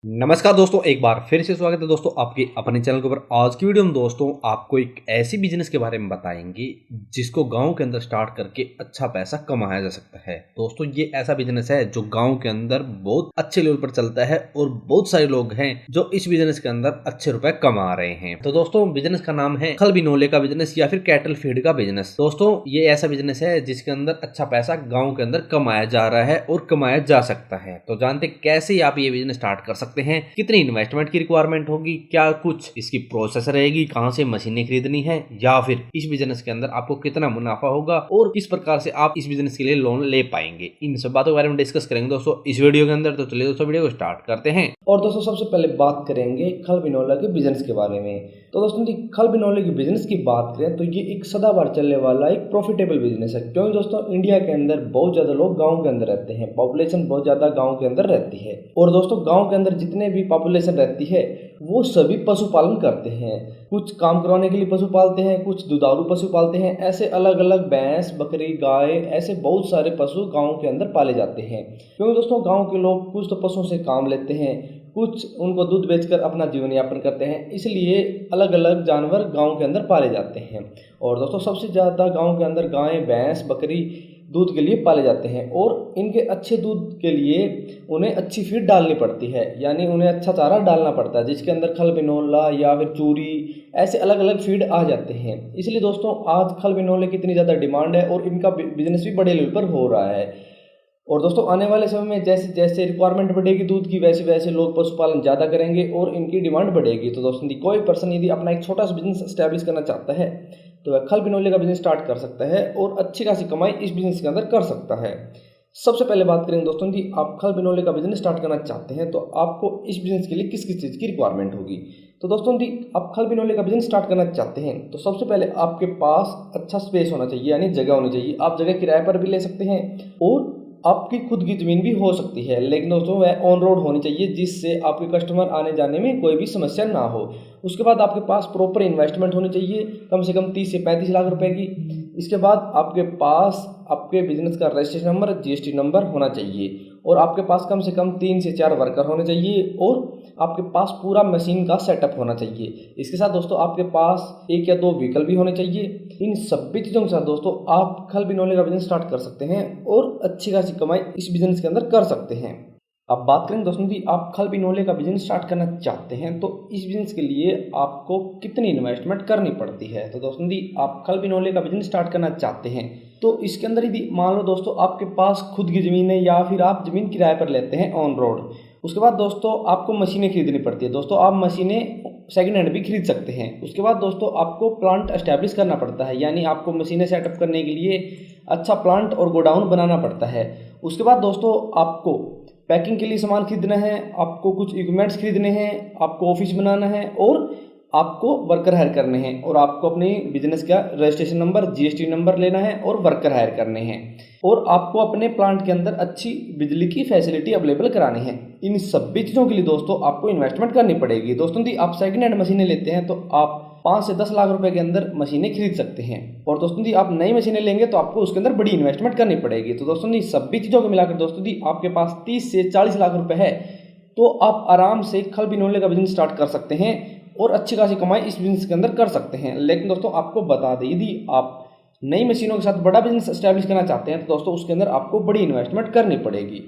नमस्कार दोस्तों, एक बार फिर से स्वागत है दोस्तों आपके अपने चैनल के ऊपर। आज की वीडियो में दोस्तों आपको एक ऐसी बिजनेस के बारे में बताएंगे जिसको गांव के अंदर स्टार्ट करके अच्छा पैसा कमाया जा सकता है। दोस्तों ये ऐसा बिजनेस है जो गांव के अंदर बहुत अच्छे लेवल पर चलता है और बहुत सारे लोग हैं जो इस बिजनेस के अंदर अच्छे रुपए कमा रहे हैं। तो दोस्तों बिजनेस का नाम है खल बिनोले का बिजनेस या फिर कैटल फीड का बिजनेस। दोस्तों ये ऐसा बिजनेस है जिसके अंदर अच्छा पैसा गाँव के अंदर कमाया जा रहा है और कमाया जा सकता है। तो जानते कैसे आप ये बिजनेस स्टार्ट कर सकते हैं, कितनी इन्वेस्टमेंट की रिक्वायरमेंट होगी, क्या कुछ इसकी प्रोसेस रहेगी, कहां से मशीनें खरीदनी है, या फिर इस बिजनेस के अंदर आपको कितना मुनाफा होगा और किस प्रकार से आप इस बिजनेस के लिए लोन ले पाएंगे, इन सब बातों के बारे में डिस्कस करेंगे दोस्तों इस वीडियो के अंदर। तो चलिए दोस्तों वीडियो को स्टार्ट करते हैं। और दोस्तों सबसे पहले बात करेंगे खल बिनौला के बिजनेस के बारे में। तो दोस्तों खल बिनौले के बिजनेस की बात करें तो ये एक सदाबहार चलने वाला एक प्रॉफिटेबल बिजनेस है, क्योंकि दोस्तों इंडिया के अंदर बहुत ज़्यादा लोग गांव के अंदर रहते हैं, पॉपुलेशन बहुत ज़्यादा गांव के अंदर रहती है। और दोस्तों गांव के अंदर जितने भी पॉपुलेशन रहती है वो सभी पशुपालन करते हैं। कुछ काम करवाने के लिए पशु पालते हैं, कुछ दुधारू पशु पालते हैं, ऐसे अलग अलग भैंस, बकरी, गाय, ऐसे बहुत सारे पशु गाँव के अंदर पाले जाते हैं। क्योंकि दोस्तों गाँव के लोग कुछ तो पशुओं से काम लेते हैं, कुछ उनको दूध बेचकर अपना जीवन यापन करते हैं, इसलिए अलग अलग जानवर गांव के अंदर पाले जाते हैं। और दोस्तों सबसे ज़्यादा गांव के अंदर गाय, भैंस, बकरी दूध के लिए पाले जाते हैं। और इनके अच्छे दूध के लिए उन्हें अच्छी फीड डालनी पड़ती है, यानी उन्हें अच्छा चारा डालना पड़ता है जिसके अंदर खल बिनौला या फिर चूरी ऐसे अलग अलग फीड आ जाते हैं। इसलिए दोस्तों आज खल बिनौले की इतनी ज़्यादा डिमांड है और इनका बिजनेस भी बड़े लेवल पर हो रहा है। और दोस्तों आने वाले समय में जैसे जैसे रिक्वायरमेंट बढ़ेगी दूध की, वैसे वैसे लोग पशुपालन ज़्यादा करेंगे और इनकी डिमांड बढ़ेगी। तो दोस्तों कोई पर्सन यदि अपना एक छोटा सा बिजनेस स्टैब्लिश करना चाहता है तो वह खल बिनौले का बिजनेस स्टार्ट कर सकता है और अच्छी खासी कमाई इस बिजनेस के अंदर कर सकता है। सबसे पहले बात करेंगे दोस्तों कि आप खल बिनौले का बिजनेस स्टार्ट करना चाहते हैं तो आपको इस बिजनेस के लिए किस किस चीज़ की रिक्वायरमेंट होगी। तो दोस्तों जी आप खल बिनौले का बिजनेस स्टार्ट करना चाहते हैं तो सबसे पहले आपके पास अच्छा स्पेस होना चाहिए, यानी जगह होनी चाहिए। आप जगह किराए पर भी ले सकते हैं और आपकी खुद की ज़मीन भी हो सकती है, लेकिन दोस्तों वह ऑन रोड होनी चाहिए जिससे आपके कस्टमर आने जाने में कोई भी समस्या ना हो। उसके बाद आपके पास प्रॉपर इन्वेस्टमेंट होनी चाहिए, कम से कम 30 से 35 लाख रुपए की। इसके बाद आपके पास आपके बिजनेस का रजिस्ट्रेशन नंबर, जीएसटी नंबर होना चाहिए और आपके पास कम से कम 3 से 4 वर्कर होने चाहिए और आपके पास पूरा मशीन का सेटअप होना चाहिए। इसके साथ दोस्तों आपके पास 1 या 2 व्हीकल भी होने चाहिए। इन सभी चीज़ों के साथ दोस्तों आप खल बिनौले का बिजनेस स्टार्ट कर सकते हैं और अच्छी खासी कमाई इस बिजनेस के अंदर कर सकते हैं। अब बात करें दोस्तों कि आप खल बिनौले का बिजनेस स्टार्ट करना चाहते हैं तो इस बिजनेस के लिए आपको कितनी इन्वेस्टमेंट करनी पड़ती है। तो दोस्तों जी आप खल बिनौले का बिजनेस स्टार्ट करना चाहते हैं तो इसके अंदर यदि मान लो दोस्तों आपके पास खुद की ज़मीन है या फिर आप ज़मीन किराए पर लेते हैं ऑन रोड। उसके बाद दोस्तों आपको मशीनें खरीदनी पड़ती है। दोस्तों आप मशीनें सेकंड हैंड भी खरीद सकते हैं। उसके बाद दोस्तों आपको प्लांट एस्टैब्लिश करना पड़ता है, यानी आपको मशीनें सेटअप करने के लिए अच्छा प्लांट और गोडाउन बनाना पड़ता है। उसके बाद दोस्तों आपको पैकिंग के लिए सामान खरीदना है, आपको कुछ इक्विपमेंट्स खरीदने हैं, आपको ऑफिस बनाना है और आपको वर्कर हायर करने हैं और आपको अपने बिजनेस का रजिस्ट्रेशन नंबर, जीएसटी नंबर लेना है और वर्कर हायर करने हैं और आपको अपने प्लांट के अंदर अच्छी बिजली की फैसिलिटी अवेलेबल करानी है। इन सभी चीज़ों के लिए दोस्तों आपको इन्वेस्टमेंट करनी पड़ेगी। दोस्तों यदि आप सेकंड हैंड मशीनें लेते हैं तो आप 5 से 10 लाख रुपए के अंदर मशीनें खरीद सकते हैं और दोस्तों जी आप नई मशीनें लेंगे तो आपको उसके अंदर बड़ी इन्वेस्टमेंट करनी पड़ेगी। तो दोस्तों जी सभी चीज़ों को मिलाकर दोस्तों जी आपके पास 30 से 40 लाख रुपए है तो आप आराम से खल बिनौले का बिजनेस स्टार्ट कर सकते हैं और अच्छी खासी कमाई इस बिजनेस के अंदर कर सकते हैं। लेकिन दोस्तों आपको बता दें यदि आप नई मशीनों के साथ बड़ा बिजनेस एस्टैब्लिश करना चाहते हैं तो दोस्तों उसके अंदर आपको बड़ी इन्वेस्टमेंट करनी पड़ेगी।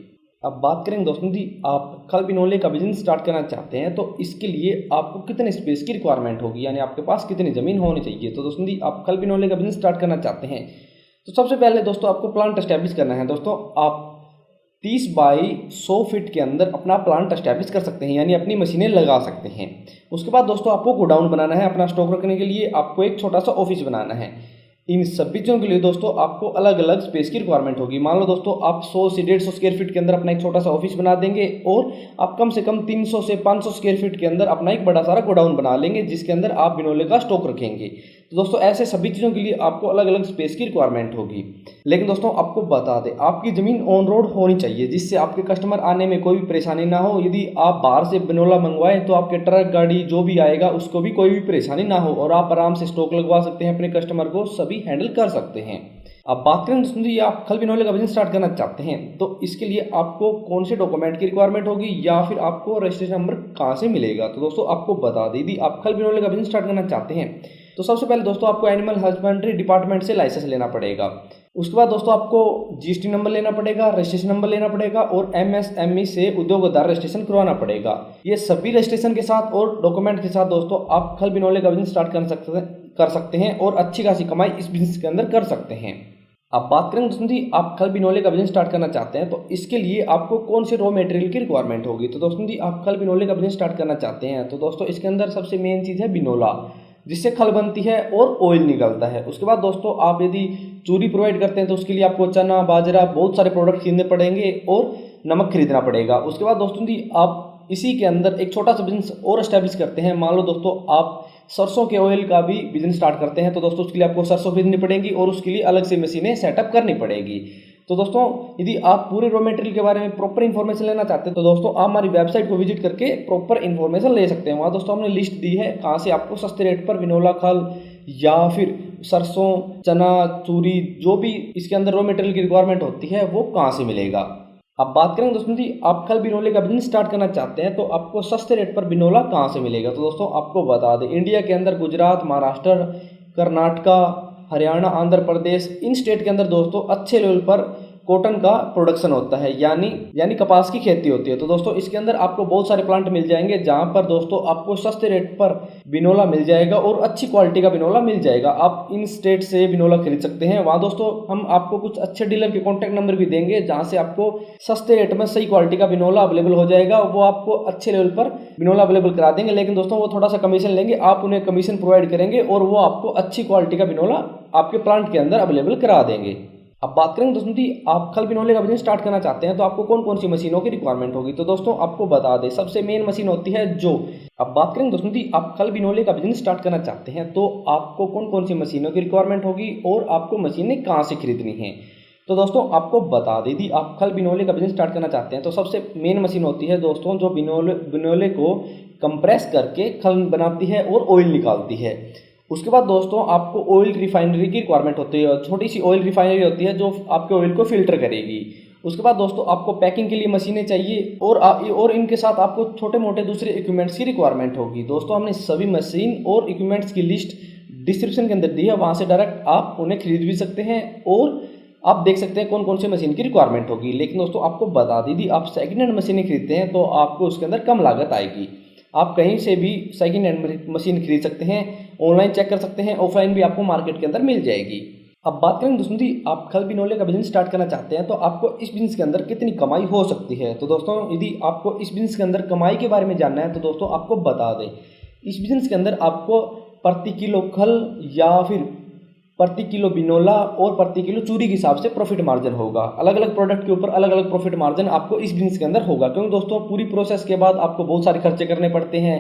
अब बात करेंगे दोस्तों जी आप खल बिनौले का बिजनेस स्टार्ट करना चाहते हैं तो इसके लिए आपको कितने स्पेस की रिक्वायरमेंट होगी, यानी आपके पास कितनी ज़मीन होनी चाहिए। तो दोस्तों जी आप खल बिनौले का बिजनेस स्टार्ट करना चाहते हैं तो सबसे पहले दोस्तों आपको प्लांट एस्टैब्लिश करना है। दोस्तों आप 30 बाई 100 फीट के अंदर अपना प्लांट एस्टैब्लिश कर सकते हैं, यानी अपनी मशीनें लगा सकते हैं। उसके बाद दोस्तों आपको गोडाउन बनाना है, अपना स्टॉक रखने के लिए आपको एक छोटा सा ऑफिस बनाना है। इन सभी चीज़ों के लिए दोस्तों आपको अलग अलग स्पेस की रिक्वायरमेंट होगी। मान लो दोस्तों आप 100 से 150 स्क्वायर फीट के अंदर अपना एक छोटा सा ऑफिस बना देंगे और आप कम से कम 300 से 500 स्क्वायर फीट के अंदर अपना एक बड़ा सारा गोडाउन बना लेंगे जिसके अंदर आप बिनौले का स्टॉक रखेंगे। तो दोस्तों ऐसे सभी चीज़ों के लिए आपको अलग अलग स्पेस की रिक्वायरमेंट होगी। लेकिन दोस्तों आपको बता दें आपकी ज़मीन ऑन रोड होनी चाहिए जिससे आपके कस्टमर आने में कोई भी परेशानी ना हो। यदि आप बाहर से बिनौला मंगवाएं तो आपके ट्रक, गाड़ी जो भी आएगा उसको भी कोई भी परेशानी ना हो और आप आराम से स्टॉक लगवा सकते हैं, अपने कस्टमर को सभी हैंडल कर सकते हैं। अब बात करें दोस्तों जी, आप खल बिनौले का बिजनेस स्टार्ट करना चाहते हैं तो इसके लिए आपको कौन से डॉक्यूमेंट की रिक्वायरमेंट होगी या फिर आपको रजिस्ट्रेशन नंबर कहाँ से मिलेगा। तो दोस्तों आपको बता दें, यदि आप खल बिनौले का बिजनेस स्टार्ट करना चाहते हैं तो सबसे पहले दोस्तों आपको एनिमल हस्बेंड्री डिपार्टमेंट से लाइसेंस लेना पड़ेगा। उसके बाद दोस्तों आपको जीएसटी नंबर लेना पड़ेगा, रजिस्ट्रेशन नंबर लेना पड़ेगा और एमएसएमई से उद्योग आधार रजिस्ट्रेशन करवाना पड़ेगा। ये सभी रजिस्ट्रेशन के साथ और डॉक्यूमेंट के साथ दोस्तों आप खल बिनौले का बिजनेस स्टार्ट कर सकते हैं और अच्छी खासी कमाई इस बिजनेस के अंदर कर सकते हैं। अब बात करें दोस्तों जी, आप खल बिनौले का बिजनेस स्टार्ट करना चाहते हैं तो इसके लिए आपको कौन से रॉ मटेरियल की रिक्वायरमेंट होगी। तो दोस्तों जी, आप खल बिनौले का बिजनेस स्टार्ट करना चाहते हैं तो दोस्तों इसके अंदर सबसे मेन चीज़ है बिनौला, जिससे खल बनती है और ऑयल निकलता है। उसके बाद दोस्तों आप यदि चूरी प्रोवाइड करते हैं तो उसके लिए आपको चना, बाजरा, बहुत सारे प्रोडक्ट खरीदने पड़ेंगे और नमक खरीदना पड़ेगा। उसके बाद दोस्तों जी आप इसी के अंदर एक छोटा सा बिजनेस और एस्टैब्लिश करते हैं। मान लो दोस्तों आप सरसों के ऑयल का भी बिजनेस स्टार्ट करते हैं तो दोस्तों उसके लिए आपको सरसों खरीदनी पड़ेगी और उसके लिए अलग से मशीनें सेटअप करनी पड़ेगी। तो दोस्तों यदि आप पूरे रॉ मटेरियल के बारे में प्रॉपर इन्फॉर्मेशन लेना चाहते हैं तो दोस्तों आप हमारी वेबसाइट को विजिट करके प्रॉपर इन्फॉर्मेशन ले सकते हैं। वहाँ दोस्तों हमने लिस्ट दी है कहाँ से आपको सस्ते रेट पर बिनौला खल या फिर सरसों, चना, चूरी, जो भी इसके अंदर रॉ मटेरियल की रिक्वायरमेंट होती है वो कहाँ से मिलेगा। अब बात करें दोस्तों जी, आप खल बिनौले का बिजनेस स्टार्ट करना चाहते हैं तो आपको सस्ते रेट पर बिनौला कहाँ से मिलेगा। तो दोस्तों आपको बता दें, इंडिया के अंदर गुजरात, महाराष्ट्र, कर्नाटका, हरियाणा, आंध्र प्रदेश, इन स्टेट के अंदर दोस्तों अच्छे लेवल पर कॉटन का प्रोडक्शन होता है, यानी कपास की खेती होती है। तो दोस्तों इसके अंदर आपको बहुत सारे प्लांट मिल जाएंगे जहां पर दोस्तों आपको सस्ते रेट पर बिनौला मिल जाएगा और अच्छी क्वालिटी का बिनौला मिल जाएगा। आप इन स्टेट से बिनौला खरीद सकते हैं। वहां दोस्तों हम आपको कुछ अच्छे डीलर के कॉन्टैक्ट नंबर भी देंगे जहां से आपको सस्ते रेट में सही क्वालिटी का बिनौला अवेलेबल हो जाएगा। वो आपको अच्छे लेवल पर बिनौला अवेलेबल करा देंगे, लेकिन दोस्तों वो थोड़ा सा कमीशन लेंगे, आप उन्हें कमीशन प्रोवाइड करेंगे और वो आपको अच्छी क्वालिटी का बिनौला आपके प्लांट के अंदर अवेलेबल करा देंगे। अब बात करें दोस्तों जी, आप खल बिनौले का बिजनेस स्टार्ट करना चाहते हैं तो आपको कौन कौन सी मशीनों की रिक्वायरमेंट होगी। तो दोस्तों आपको बता दें, सबसे मेन मशीन होती है जो। अब बात करें दोस्तों जी, आप खल बिनौले का बिजनेस स्टार्ट करना चाहते हैं तो आपको कौन कौन सी मशीनों की रिक्वायरमेंट होगी और आपको मशीनें कहाँ से खरीदनी है। तो दोस्तों आपको बता दें, यदि आप खल बिनौले का बिजनेस स्टार्ट करना चाहते हैं तो सबसे मेन मशीन होती है दोस्तों जो बिनौले को कंप्रेस करके खल बनाती है और ऑयल निकालती है। उसके बाद दोस्तों आपको ऑयल रिफाइनरी की रिक्वायरमेंट होती है, छोटी सी ऑयल रिफाइनरी होती है जो आपके ऑयल को फिल्टर करेगी। उसके बाद दोस्तों आपको पैकिंग के लिए मशीनें चाहिए और इनके साथ आपको छोटे मोटे दूसरे इक्विपमेंट्स की रिक्वायरमेंट होगी। दोस्तों हमने सभी मशीन और इक्विपमेंट्स की लिस्ट डिस्क्रिप्शन के अंदर दी है, वहाँ से डायरेक्ट आप उन्हें खरीद भी सकते हैं और आप देख सकते हैं कौन कौन से मशीन की रिक्वायरमेंट होगी। लेकिन दोस्तों आपको बता दी, आप सेकेंड हैंड मशीनें खरीदते हैं तो आपको उसके अंदर कम लागत आएगी। आप कहीं से भी सेकेंड हैंड मशीन खरीद सकते हैं, ऑनलाइन चेक कर सकते हैं, ऑफलाइन भी आपको मार्केट के अंदर मिल जाएगी। अब बात करें दोस्तों जी, आप खल बिनौले का बिजनेस स्टार्ट करना चाहते हैं तो आपको इस बिजनेस के अंदर कितनी कमाई हो सकती है। तो दोस्तों यदि आपको इस बिजनेस के अंदर कमाई के बारे में जानना है तो दोस्तों आपको बता दें, इस बिजनेस के अंदर आपको प्रति किलो खल या फिर प्रति किलो बिनौला और प्रति किलो चूरी के हिसाब से प्रॉफिट मार्जिन होगा। अलग अलग प्रोडक्ट के ऊपर अलग अलग प्रॉफिट मार्जिन आपको इस बिजनेस के अंदर होगा, क्योंकि दोस्तों पूरी प्रोसेस के बाद आपको बहुत सारे खर्चे करने पड़ते हैं,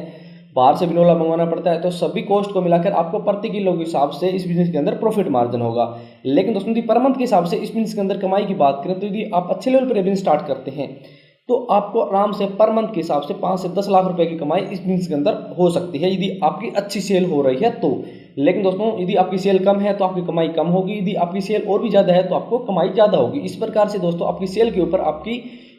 बाहर से बिनौला मंगवाना पड़ता है, तो सभी कॉस्ट को मिलाकर आपको प्रति किलो के हिसाब से इस बिजनेस के अंदर प्रॉफिट मार्जिन होगा। लेकिन दोस्तों यदि पर मंथ के हिसाब से इस बिजनेस के अंदर कमाई की बात करें तो यदि आप अच्छे लेवल पर बिजनेस स्टार्ट करते हैं तो आपको आराम से पर मंथ के हिसाब से 5 से 10 लाख रुपए की कमाई इस बिजनेस के अंदर हो सकती है, यदि आपकी अच्छी सेल हो रही है तो। लेकिन दोस्तों यदि आपकी सेल कम है तो आपकी कमाई कम होगी, यदि आपकी सेल और भी ज़्यादा है तो आपको कमाई ज़्यादा होगी। इस प्रकार से दोस्तों आपकी सेल के ऊपर आपकी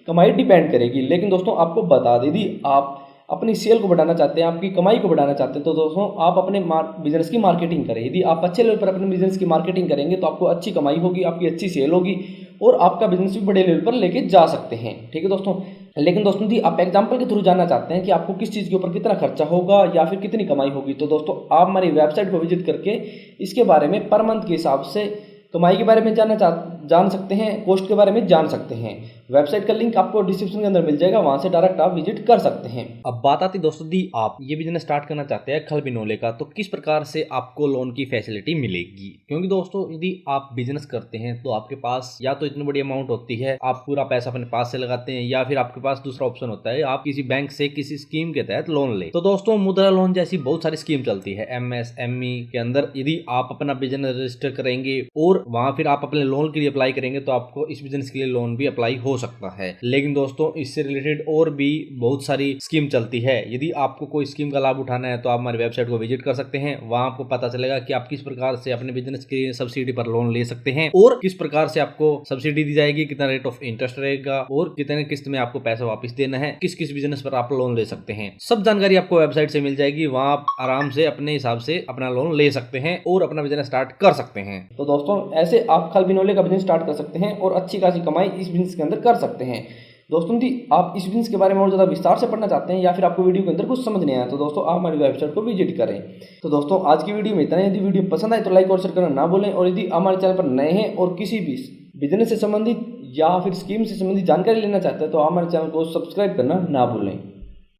कमाई डिपेंड करेगी। लेकिन दोस्तों आपको बता दें, यदि आप अपनी सेल को बढ़ाना चाहते हैं, आपकी कमाई को बढ़ाना चाहते हैं तो दोस्तों आप अपने बिजनेस की मार्केटिंग करें। यदि आप अच्छे लेवल पर अपने बिजनेस की मार्केटिंग करेंगे तो आपको अच्छी कमाई होगी, आपकी अच्छी सेल होगी और आपका बिजनेस भी बड़े लेवल पर लेके जा सकते हैं। ठीक है दोस्तों। लेकिन दोस्तों यदि आप एग्जाम्पल के थ्रू जानना चाहते हैं कि आपको किस चीज़ के ऊपर कितना खर्चा होगा या फिर कितनी कमाई होगी तो दोस्तों आप हमारी वेबसाइट को विजिट करके इसके बारे में पर मंथ के हिसाब से कमाई के बारे में जान सकते हैं, कॉस्ट के बारे में जान सकते हैं। वेबसाइट का लिंक आपको डिस्क्रिप्शन के अंदर मिल जाएगा, वहां से डायरेक्ट आप विजिट कर सकते हैं। अब बात आती दोस्तों दी, आप ये बिजनेस स्टार्ट करना चाहते हैं खल बिनौले का, तो किस प्रकार से आपको लोन की फैसिलिटी मिलेगी। क्योंकि दोस्तों यदि आप बिजनेस करते हैं तो आपके पास या तो इतनी बड़ी अमाउंट होती है, आप पूरा पैसा अपने पास से लगाते हैं, या फिर आपके पास दूसरा ऑप्शन होता है आप किसी बैंक से किसी स्कीम के तहत लोन ले। तो दोस्तों मुद्रा लोन जैसी बहुत सारी स्कीम चलती है एमएसएमई के अंदर। यदि आप अपना बिजनेस रजिस्टर करेंगे और वहां फिर आप अपने लोन के लिए अप्लाई करेंगे तो आपको इस बिजनेस के लिए लोन भी अप्लाई हो सकता है। लेकिन दोस्तों इससे रिलेटेड और भी बहुत सारी स्कीम चलती है। यदि आपको कोई स्कीम का लाभ उठाना है तो आप हमारी वेबसाइट को विजिट कर सकते हैं। वहां आपको पता चलेगा कि आप किस प्रकार से अपने बिजनेस के लिए सब्सिडी पर लोन ले सकते हैं और किस प्रकार से आपको सब्सिडी दी जाएगी, कितना रेट ऑफ इंटरेस्ट रहेगा और कितने किस्त में आपको पैसा वापस देना है, किस किस बिजनेस पर आप लोन ले सकते हैं। सब जानकारी आपको वेबसाइट से मिल जाएगी। वहां आप आराम से अपने हिसाब से अपना लोन ले सकते हैं और अपना बिजनेस स्टार्ट कर सकते हैं। तो दोस्तों ऐसे आप खल बिनोले का बिजनेस स्टार्ट कर सकते हैं और अच्छी खासी कमाई इस बिजनेस के अंदर कर सकते हैं। दोस्तों यदि आप इस बिजनेस के बारे में और ज़्यादा विस्तार से पढ़ना चाहते हैं या फिर आपको वीडियो के अंदर कुछ समझ नहीं आया तो दोस्तों आप हमारी वेबसाइट को विजिट करें। तो दोस्तों आज की वीडियो में इतना ही। यदि वीडियो पसंद आए तो लाइक और शेयर करना ना भूलें और यदि हमारे चैनल पर नए हैं और किसी भी बिजनेस से संबंधित या फिर स्कीम से संबंधित जानकारी लेना चाहते हैं तो हमारे चैनल को सब्सक्राइब करना ना भूलें।